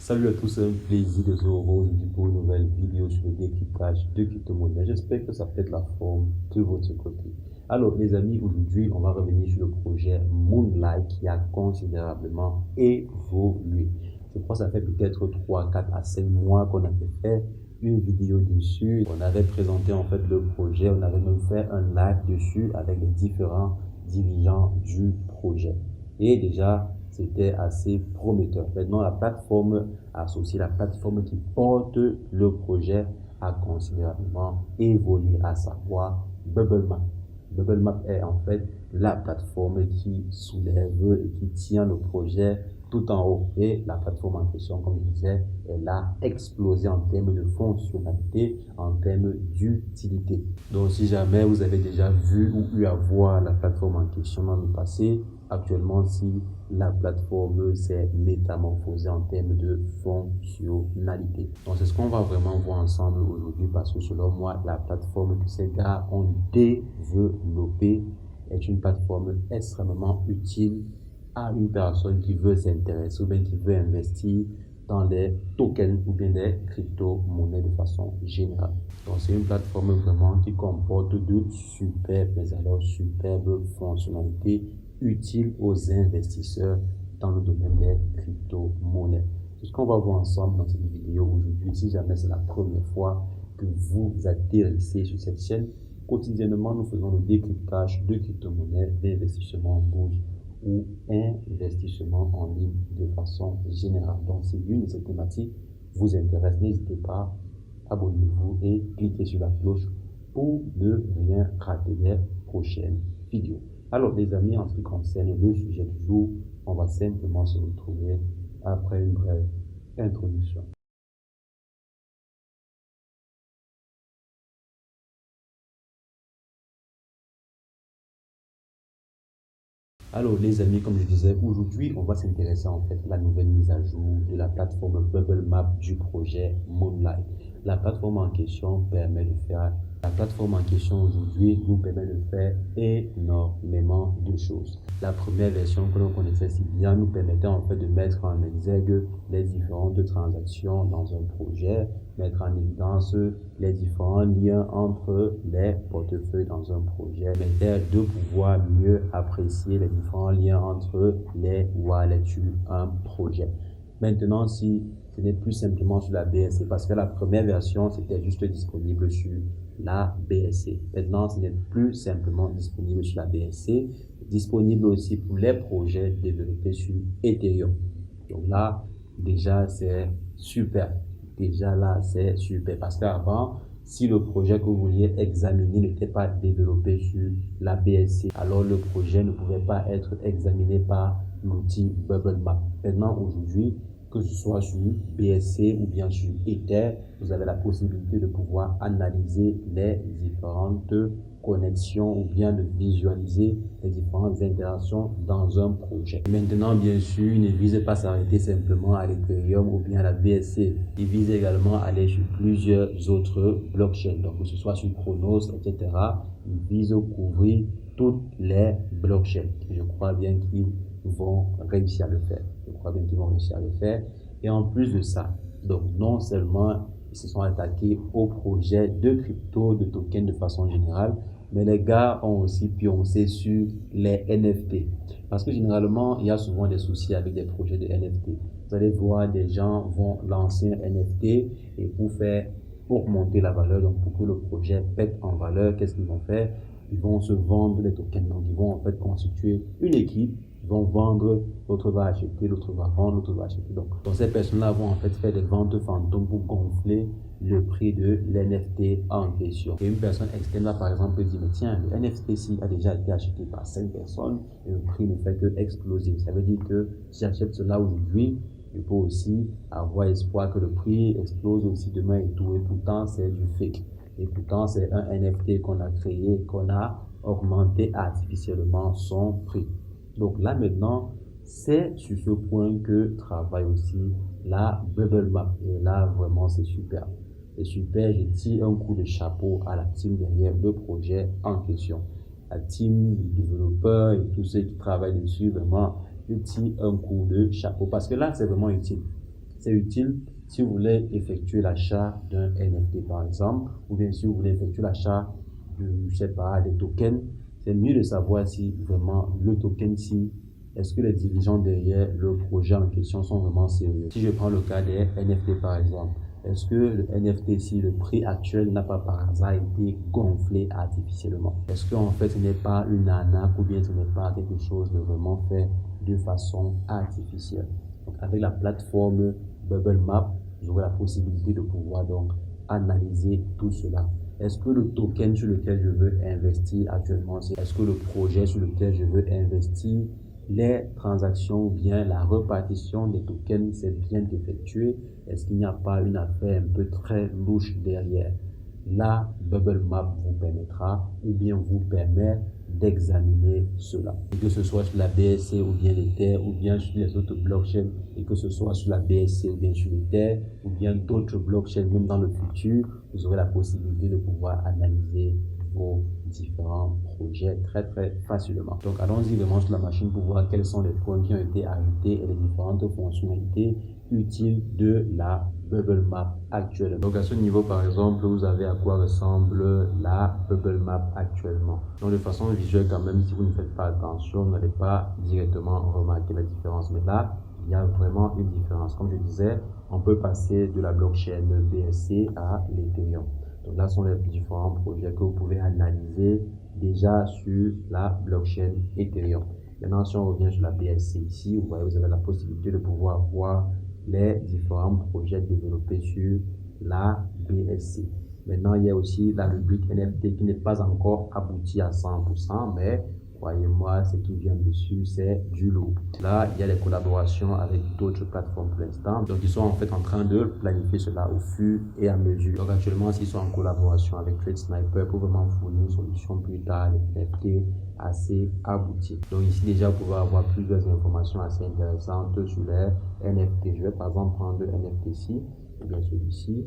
Salut à tous, c'est un plaisir de se revoir aujourd'hui pour une nouvelle vidéo sur le décryptage de crypto-monnaie. J'espère que ça peut être la forme de votre côté. Alors les amis, aujourd'hui on va revenir sur le projet Moonlight qui a considérablement évolué. Je crois que ça fait peut-être 3, 4 à 5 mois qu'on avait fait une vidéo dessus. On avait présenté en fait le projet, on avait même fait un live dessus avec les différents dirigeants du projet. Et déjà, c'était assez prometteur. Maintenant, la plateforme associée, la plateforme qui porte le projet a considérablement évolué, à savoir BubbleMap. BubbleMap est en fait la plateforme qui soulève et qui tient le projet tout en haut. Et la plateforme en question, comme je disais, elle a explosé en termes de fonctionnalité, en termes d'utilité. Donc, si jamais vous avez déjà vu ou eu à voir la plateforme en question dans le passé, actuellement, si la plateforme s'est métamorphosée en termes de fonctionnalité. Donc, c'est ce qu'on va vraiment voir ensemble aujourd'hui parce que selon moi, la plateforme que ces gars ont développée est une plateforme extrêmement utile à une personne qui veut s'intéresser ou bien qui veut investir dans des tokens ou bien des crypto-monnaies de façon générale. Donc, c'est une plateforme vraiment qui comporte de superbes fonctionnalités utiles aux investisseurs dans le domaine des crypto-monnaies. C'est ce qu'on va voir ensemble dans cette vidéo aujourd'hui. Si jamais c'est la première fois que vous atterrissez sur cette chaîne, quotidiennement, nous faisons le décryptage de crypto-monnaies, d'investissement en bourse ou investissement en ligne de façon générale. Donc, si l'une de ces thématiques vous intéresse, n'hésitez pas, abonnez-vous et cliquez sur la cloche pour ne rien rater des prochaines vidéos. Alors, les amis, en ce qui concerne le sujet du jour, on va simplement se retrouver après une brève introduction. Alors les amis, comme je disais, aujourd'hui on va s'intéresser en fait à la nouvelle mise à jour de la plateforme BubbleMap du projet Moonlight. La plateforme en question permet de faire, la plateforme en question aujourd'hui nous permet de faire énormément de choses. La première version que l'on connaissait si bien nous permettait en fait de mettre en exergue les différentes transactions dans un projet, mettre en évidence les différents liens entre les portefeuilles dans un projet, permettait de pouvoir mieux apprécier les différents liens entre les wallets sur un projet. Maintenant, si ce n'est plus simplement sur la BSC, parce que la première version, c'était juste disponible sur la BSC. Maintenant, ce n'est plus simplement disponible sur la BSC, disponible aussi pour les projets développés sur Ethereum. Donc là, déjà, c'est super. Déjà là, c'est super. Parce qu'avant, si le projet que vous vouliez examiner n'était pas développé sur la BSC, alors le projet ne pouvait pas être examiné par l'outil BubbleMap. Maintenant, aujourd'hui, que ce soit sur BSC ou bien sur Ether, vous avez la possibilité de pouvoir analyser les différentes connexions ou bien de visualiser les différentes interactions dans un projet. Maintenant, bien sûr, il ne vise pas à s'arrêter simplement à l'Ethereum ou bien à la BSC. Il vise également à aller sur plusieurs autres blockchains. Donc, que ce soit sur Chronos, etc., il vise à couvrir toutes les blockchains. Je crois bien qu'ils vont réussir à le faire. Je crois bien qu'ils vont réussir à le faire. Et en plus de ça, donc non seulement ils se sont attaqués au projet de crypto, de tokens de façon générale, mais les gars ont aussi pioncé sur les NFT. Parce que généralement, il y a souvent des soucis avec des projets de NFT. Vous allez voir, des gens vont lancer un NFT et pour faire augmenter la valeur, donc pour que le projet pète en valeur, qu'est-ce qu'ils vont faire? Ils vont se vendre les tokens. Donc, ils vont en fait constituer une équipe. Ils vont vendre, l'autre va acheter, l'autre va vendre, l'autre va acheter. Donc ces personnes-là vont en fait faire des ventes fantômes pour gonfler le prix de l'NFT en question. Et une personne externe va par exemple dire, mais tiens, le NFT a déjà été acheté par 5 personnes et le prix ne fait que exploser. Ça veut dire que si j'achète cela aujourd'hui, je peux aussi avoir espoir que le prix explose aussi demain et tout. Et pourtant, c'est du fake. Et pourtant, c'est un NFT qu'on a créé, qu'on a augmenté artificiellement son prix. Donc là maintenant, c'est sur ce point que travaille aussi la BubbleMap. Et là, vraiment, c'est super. C'est super, je tire un coup de chapeau à la team derrière le projet en question. La team, les développeurs et tous ceux qui travaillent dessus, vraiment, je tire un coup de chapeau. Parce que là, c'est vraiment utile. C'est utile si vous voulez effectuer l'achat d'un NFT par exemple, ou bien si vous voulez effectuer l'achat de, je sais pas, des tokens. C'est mieux de savoir si vraiment le token, si est-ce que les dirigeants derrière le projet en question sont vraiment sérieux. Si je prends le cas des NFT par exemple, est-ce que le NFT, si le prix actuel n'a pas par hasard été gonflé artificiellement? Est-ce qu'en fait ce n'est pas une arnaque ou bien ce n'est pas quelque chose de vraiment fait de façon artificielle? Donc avec la plateforme Bubble Map, j'aurai la possibilité de pouvoir donc analyser tout cela. Est-ce que le token sur lequel je veux investir actuellement, est-ce que le projet sur lequel je veux investir, les transactions ou bien la répartition des tokens s'est bien effectuée? Est-ce qu'il n'y a pas une affaire un peu très louche derrière? La Bubble Map vous permettra ou bien vous permet d'examiner cela. Et que ce soit sur la BSC ou bien l'Ether ou bien sur les autres blockchains, et que ce soit sur la BSC ou bien sur l'Ether ou bien d'autres blockchains, même dans le futur, vous aurez la possibilité de pouvoir analyser vos différents projets très facilement. Donc allons-y vraiment sur la machine pour voir quels sont les points qui ont été ajoutés et les différentes fonctionnalités utiles de la Bubble Map actuelle. Donc à ce niveau par exemple, vous avez à quoi ressemble la Bubble Map actuellement. Donc de façon visuelle quand même, si vous ne faites pas attention, vous n'allez pas directement remarquer la différence. Mais là, il y a vraiment une différence. Comme je disais, on peut passer de la blockchain BSC à l'Ethereum. Donc là sont les différents projets que vous pouvez analyser déjà sur la blockchain Ethereum. Maintenant, si on revient sur la BSC ici, vous voyez, vous avez la possibilité de pouvoir voir les différents projets développés sur la BSC. Maintenant, il y a aussi la rubrique NFT qui n'est pas encore aboutie à 100%, mais croyez-moi, ce qui vient dessus, c'est du lourd. Là, il y a des collaborations avec d'autres plateformes pour l'instant. Donc, ils sont en fait en train de planifier cela au fur et à mesure. Donc, actuellement, s'ils sont en collaboration avec TradeSniper pour vraiment fournir une solution plus tard, les NFT assez abouties. Donc, ici, déjà, vous pouvez avoir plusieurs informations assez intéressantes sur les NFT. Je vais par exemple prendre le NFT ici, ou bien celui-ci.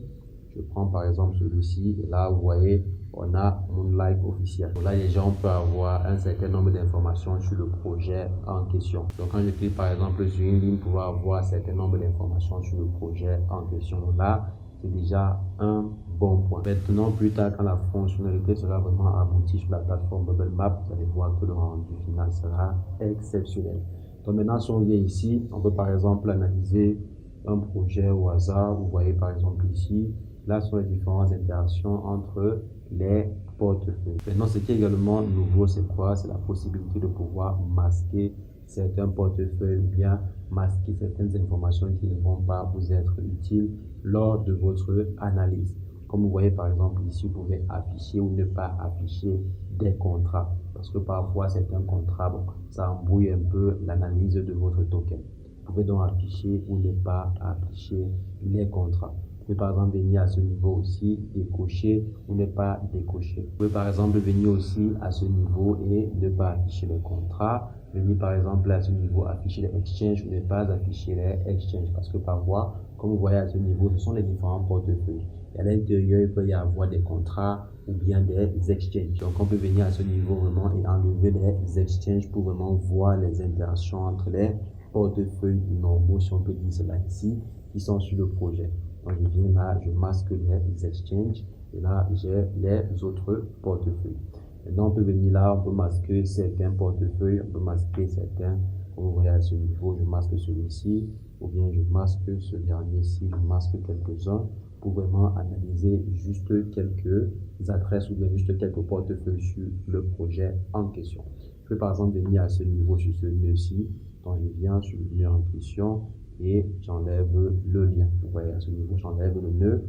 Je prends par exemple celui-ci, et là, vous voyez, on a Moonlight officiel. Donc là, les gens peuvent avoir un certain nombre d'informations sur le projet en question. Donc, quand je clique par exemple sur une ligne, pour avoir un certain nombre d'informations sur le projet en question. Donc là, c'est déjà un bon point. Maintenant, plus tard, quand la fonctionnalité sera vraiment aboutie sur la plateforme Bubble Map, vous allez voir que le rendu final sera exceptionnel. Donc maintenant, si on vient ici, on peut par exemple analyser un projet au hasard. Vous voyez par exemple ici, là sont les différentes interactions entre les portefeuilles. Maintenant, ce qui est également nouveau, c'est quoi? C'est la possibilité de pouvoir masquer certains portefeuilles ou bien masquer certaines informations qui ne vont pas vous être utiles lors de votre analyse. Comme vous voyez par exemple ici, vous pouvez afficher ou ne pas afficher des contrats. Parce que parfois, certains contrats, bon, ça embrouille un peu l'analyse de votre token. Vous pouvez donc afficher ou ne pas afficher les contrats. Vous pouvez par exemple venir à ce niveau aussi, décocher ou ne pas décocher. Vous pouvez par exemple venir aussi à ce niveau et ne pas afficher les contrats. Venir par exemple à ce niveau afficher les exchanges ou ne pas afficher les exchanges. Parce que parfois, comme vous voyez à ce niveau, ce sont les différents portefeuilles. Et à l'intérieur, il peut y avoir des contrats ou bien des exchanges. Donc, on peut venir à ce niveau vraiment et enlever les exchanges pour vraiment voir les interactions entre les portefeuilles normaux, si on peut dire cela ici, qui sont sur le projet. Donc, je viens là, je masque les exchanges et là, j'ai les autres portefeuilles. Maintenant, on peut venir là, on peut masquer certains portefeuilles, on peut masquer certains. Comme vous voyez à ce niveau, je masque celui-ci ou bien je masque ce dernier-ci, je masque quelques-uns pour vraiment analyser juste quelques adresses ou bien juste quelques portefeuilles sur le projet en question. Je peux par exemple venir à ce niveau sur ce nœud-ci, donc je viens sur le nœud en question et j'enlève le lien. Vous voyez à ce niveau, j'enlève le nœud,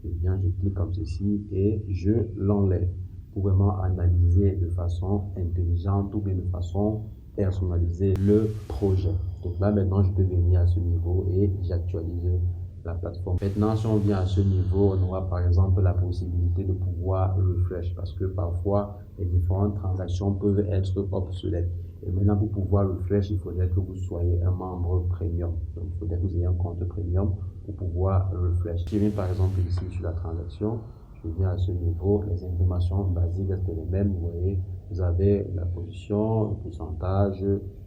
je viens, je clique comme ceci et je l'enlève pour vraiment analyser de façon intelligente ou bien de façon personnalisée le projet. Donc là maintenant, je peux venir à ce niveau et j'actualise la plateforme. Maintenant, si on vient à ce niveau, on aura par exemple la possibilité de pouvoir refresh parce que parfois les différentes transactions peuvent être obsolètes. Et maintenant, pour pouvoir refresh, il faudrait que vous soyez un membre premium. Donc, il faudrait que vous ayez un compte premium pour pouvoir refresh. Je viens par exemple ici sur la transaction. Je viens à ce niveau, les informations basiques restent les mêmes. Vous voyez, vous avez la position, le pourcentage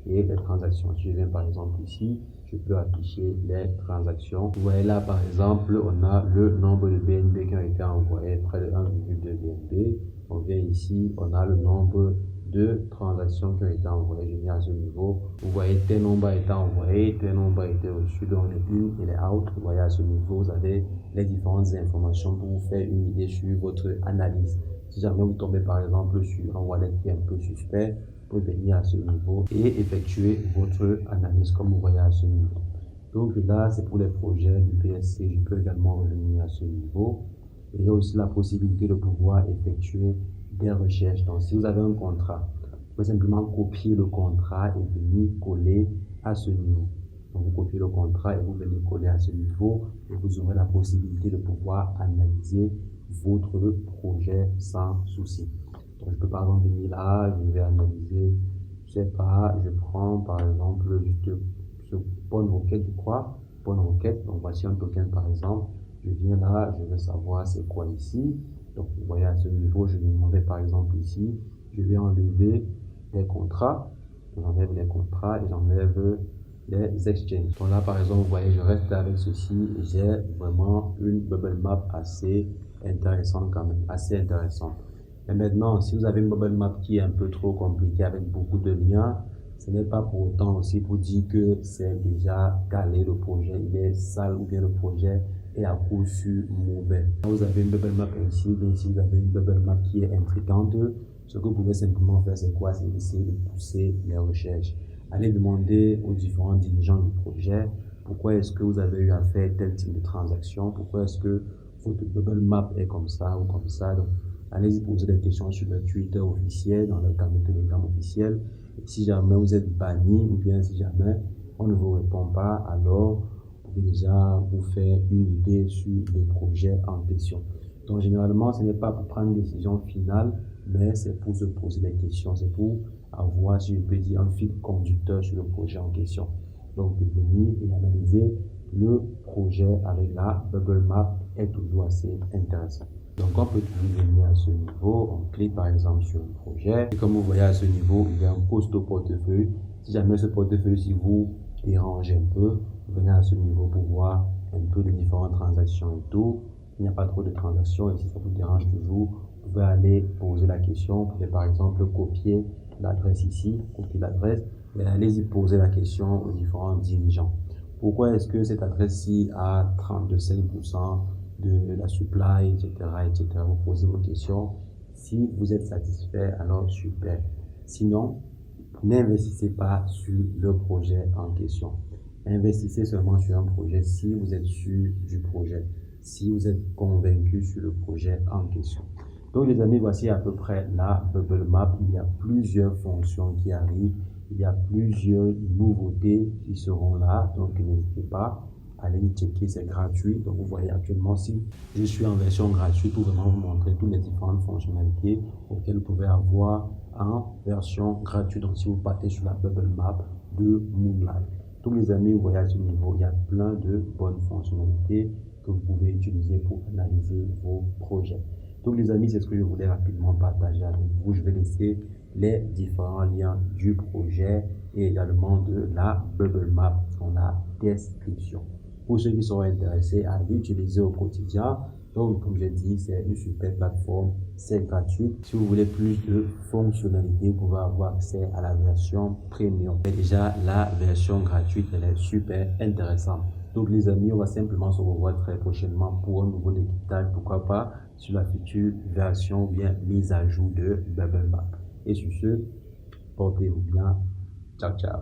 et les transactions. Si je viens par exemple ici, je peux afficher les transactions. Vous voyez là, par exemple, on a le nombre de BNB qui ont été envoyés, près de 1,2 BNB. On vient ici, on a le nombre de transactions qui ont été envoyées. Je viens à ce niveau. Vous voyez, tel nombre a été envoyé, tel nombre a été reçu, donc les in et les out. Vous voyez à ce niveau, vous avez les différentes informations pour vous faire une idée sur votre analyse. Si jamais vous tombez par exemple sur un wallet qui est un peu suspect, vous pouvez venir à ce niveau et effectuer votre analyse comme vous voyez à ce niveau. Donc là, c'est pour les projets du BSC. Je peux également revenir à ce niveau. Et il y a aussi la possibilité de pouvoir effectuer des recherches. Donc si vous avez un contrat, vous pouvez simplement copier le contrat et venir coller à ce niveau. Donc vous copiez le contrat et vous venez coller à ce niveau et vous aurez la possibilité de pouvoir analyser votre projet sans souci. Donc je peux par exemple venir là, je vais analyser, je sais pas, je prends par exemple juste ce bonne requête, je crois, bonne requête. Donc voici un token par exemple. Je viens là, je veux savoir c'est quoi ici. Donc vous voyez à ce niveau, je vais demander par exemple ici, je vais enlever les contrats, j'enlève les contrats et j'enlève les exchanges. Donc là par exemple, vous voyez, je reste avec ceci et j'ai vraiment une bubble map assez intéressante quand même, assez intéressante. Et maintenant, si vous avez une bubble map qui est un peu trop compliquée avec beaucoup de liens, ce n'est pas pour autant aussi pour dire que c'est déjà calé le projet, il est sale ou bien le projet est à coup sûr mauvais. Quand vous avez une bubble map ici, bien si vous avez une bubble map qui est intrigante, ce que vous pouvez simplement faire, c'est quoi? C'est essayer de pousser les recherches. Allez demander aux différents dirigeants du projet pourquoi est-ce que vous avez eu à faire tel type de transaction, pourquoi est-ce que votre bubble map est comme ça ou comme ça. Donc, allez-y poser des questions sur le Twitter officiel, dans le canal Telegram officiel. Et si jamais vous êtes banni ou bien si jamais on ne vous répond pas, alors vous pouvez déjà vous faire une idée sur le projet en question. Donc généralement, ce n'est pas pour prendre une décision finale, mais c'est pour se poser des questions, c'est pour avoir, si je peux dire, un fil conducteur sur le projet en question. Donc venir et analyser le projet avec la bubble map est toujours assez intéressant. Donc on peut toujours venir à ce niveau, on clique par exemple sur un projet. Et comme vous voyez à ce niveau, il y a un post au portefeuille. Si jamais ce portefeuille, si vous dérange un peu, vous venez à ce niveau pour voir un peu les différentes transactions et tout. Il n'y a pas trop de transactions et si ça vous dérange toujours, vous pouvez aller poser la question. Vous pouvez par exemple copier l'adresse ici, copier l'adresse et allez-y poser la question aux différents dirigeants. Pourquoi est-ce que cette adresse-ci a 35% de la supply, etc., etc. Vous posez vos questions. Si vous êtes satisfait, alors super. Sinon, n'investissez pas sur le projet en question. Investissez seulement sur un projet si vous êtes sûr du projet, si vous êtes convaincu sur le projet en question. Donc les amis, voici à peu près la bubble map. Il y a plusieurs fonctions qui arrivent. Il y a plusieurs nouveautés qui seront là. Donc n'hésitez pas. Allez y checker, c'est gratuit. Donc vous voyez actuellement si je suis en version gratuite pour vraiment vous montrer toutes les différentes fonctionnalités auxquelles vous pouvez avoir en version gratuite. Donc si vous partez sur la bubble map de Moonlight. Tous les amis, vous voyez à ce niveau, il y a plein de bonnes fonctionnalités que vous pouvez utiliser pour analyser vos projets. Donc les amis, c'est ce que je voulais rapidement partager avec vous. Je vais laisser les différents liens du projet et également de la bubble map dans la description. Pour ceux qui sont intéressés à l'utiliser au quotidien, donc comme j'ai dit, c'est une super plateforme, c'est gratuit. Si vous voulez plus de fonctionnalités, vous pouvez avoir accès à la version premium. Et déjà, la version gratuite, elle est super intéressante. Donc les amis, on va simplement se revoir très prochainement pour un nouveau décryptage, pourquoi pas sur la future version ou bien mise à jour de Bubble Map. Et sur ce, portez-vous bien. Ciao, ciao.